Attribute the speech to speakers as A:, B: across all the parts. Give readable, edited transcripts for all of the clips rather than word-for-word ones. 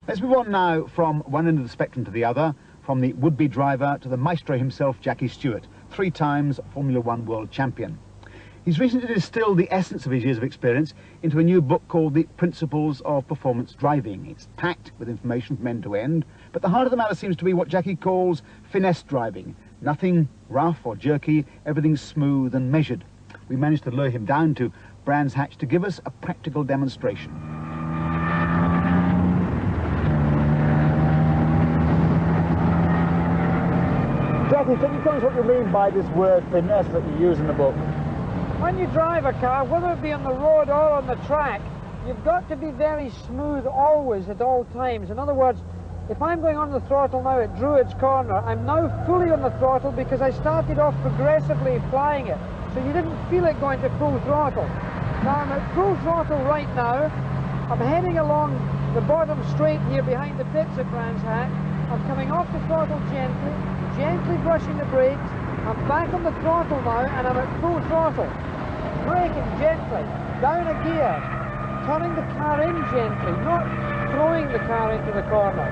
A: Let's move on now from one end of the spectrum to the other, from the would-be driver to the maestro himself, Jackie Stewart, 3 times Formula One world champion. He's recently distilled the essence of his years of experience into a new book called The Principles of Performance Driving. It's packed with information from end to end, but the heart of the matter seems to be what Jackie calls finesse driving. Nothing rough or jerky, everything smooth and measured. We managed to lure him down to Brands Hatch to give us a practical demonstration. Jackie, can you tell us what you mean by this word finesse that you use in the book?
B: When you drive a car, whether it be on the road or on the track, you've got to be very smooth always at all times. In other words, if I'm going on the throttle now at Druids Corner, I'm now fully on the throttle because I started off progressively flying it. So you didn't feel it going to full throttle. Now I'm at full throttle right now. I'm heading along the bottom straight here behind the pits at Brands Hatch. I'm coming off the throttle gently, gently brushing the brakes. I'm back on the throttle now and I'm at full throttle. Braking gently, down a gear, turning the car in gently, not throwing the car into the corner.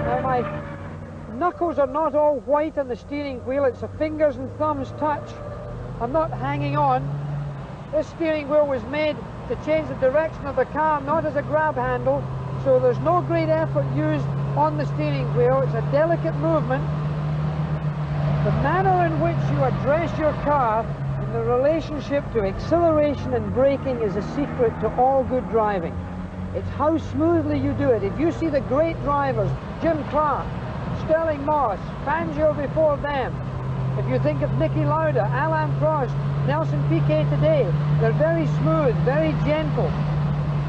B: Now my knuckles are not all white on the steering wheel, it's a fingers and thumbs touch. I'm not hanging on. This steering wheel was made to change the direction of the car, not as a grab handle, so there's no great effort used on the steering wheel. It's a delicate movement. The manner in which you address your car in the relationship to acceleration and braking is a secret to all good driving. It's how smoothly you do it. If you see the great drivers, Jim Clark, Sterling Moss, Fangio before them, if you think of Niki Lauda, Alain Prost, Nelson Piquet today, they're very smooth, very gentle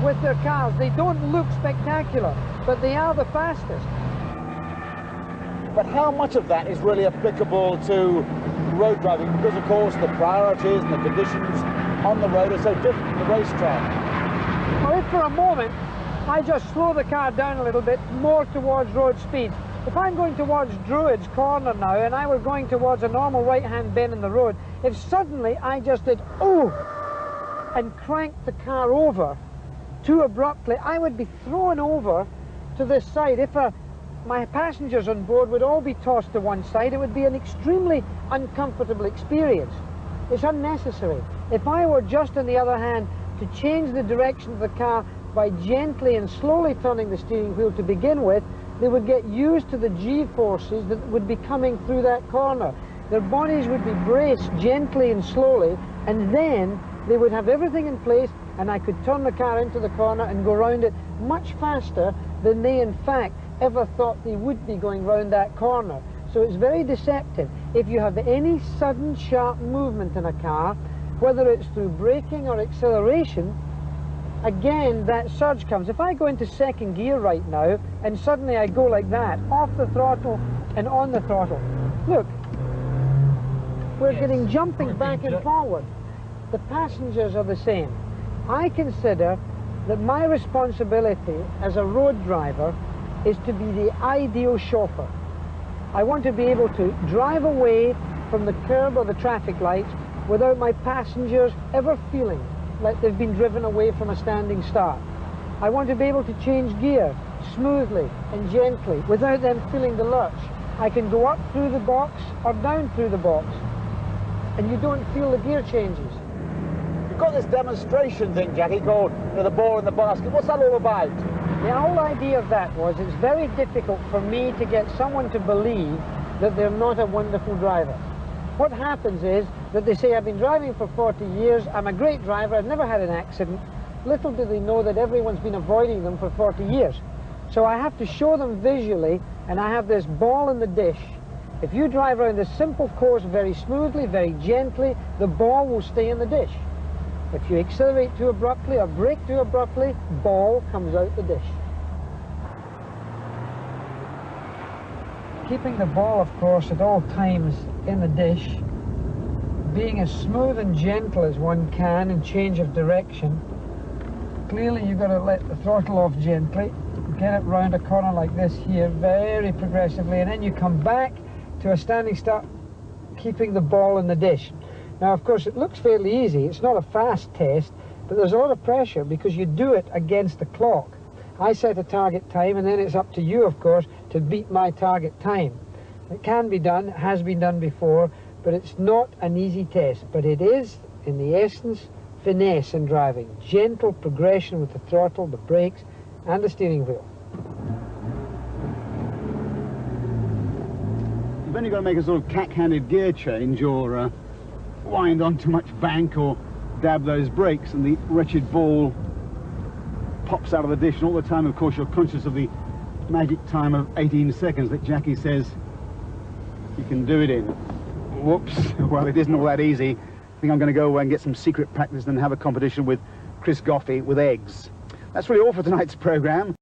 B: with their cars. They don't look spectacular, but they are the fastest.
A: But how much of that is really applicable to road driving? Because, of course, the priorities and the conditions on the road are so different from the racetrack.
B: Well, if for a moment I just slow the car down a little bit more towards road speed, if I'm going towards Druids Corner now and I were going towards a normal right-hand bend in the road, if suddenly I just did, oh, and cranked the car over too abruptly, I would be thrown over to this side. If my passengers on board would all be tossed to one side, it would be an extremely uncomfortable experience. It's unnecessary. If I were just, on the other hand, to change the direction of the car by gently and slowly turning the steering wheel to begin with, they would get used to the G-forces that would be coming through that corner. Their bodies would be braced gently and slowly, and then they would have everything in place, and I could turn the car into the corner and go round it much faster than they in fact ever thought they would be going round that corner. So it's very deceptive. If you have any sudden sharp movement in a car, whether it's through braking or acceleration, again that surge comes. If I go into second gear right now and suddenly I go like that, off the throttle and on the throttle, look, we're getting jumping back and forward. The passengers are the same. I consider that my responsibility as a road driver is to be the ideal chauffeur. I want to be able to drive away from the curb or the traffic lights without my passengers ever feeling like they've been driven away from a standing start. I want to be able to change gear smoothly and gently without them feeling the lurch. I can go up through the box or down through the box, and you don't feel the gear changes.
A: You've got this demonstration thing, Jackie, called the ball in the basket. What's that all about?
B: The whole idea of that was it's very difficult for me to get someone to believe that they're not a wonderful driver. What happens is that they say, I've been driving for 40 years, I'm a great driver, I've never had an accident. Little do they know that everyone's been avoiding them for 40 years. So I have to show them visually, and I have this ball in the dish. If you drive around this simple course very smoothly, very gently, the ball will stay in the dish. If you accelerate too abruptly or brake too abruptly, ball comes out the dish. Keeping the ball, of course, at all times in the dish, being as smooth and gentle as one can in change of direction. Clearly you've got to let the throttle off gently, get it round a corner like this here, very progressively, and then you come back to a standing start, keeping the ball in the dish. Now, of course, it looks fairly easy. It's not a fast test, but there's a lot of pressure because you do it against the clock. I set a target time, and then it's up to you, of course, to beat my target time. It can be done, it has been done before, but it's not an easy test. But it is, in the essence, finesse in driving. Gentle progression with the throttle, the brakes, and the steering wheel.
A: You've only got to make a sort of cack-handed gear change, or wind on too much bank, or dab those brakes, and the wretched ball pops out of the dish. And all the time, of course, you're conscious of the magic time of 18 seconds that Jackie says you can do it in. Whoops. Well, it isn't all that easy. I think I'm going to go away and get some secret practice and have a competition with Chris Goffey with eggs. That's really all for tonight's programme.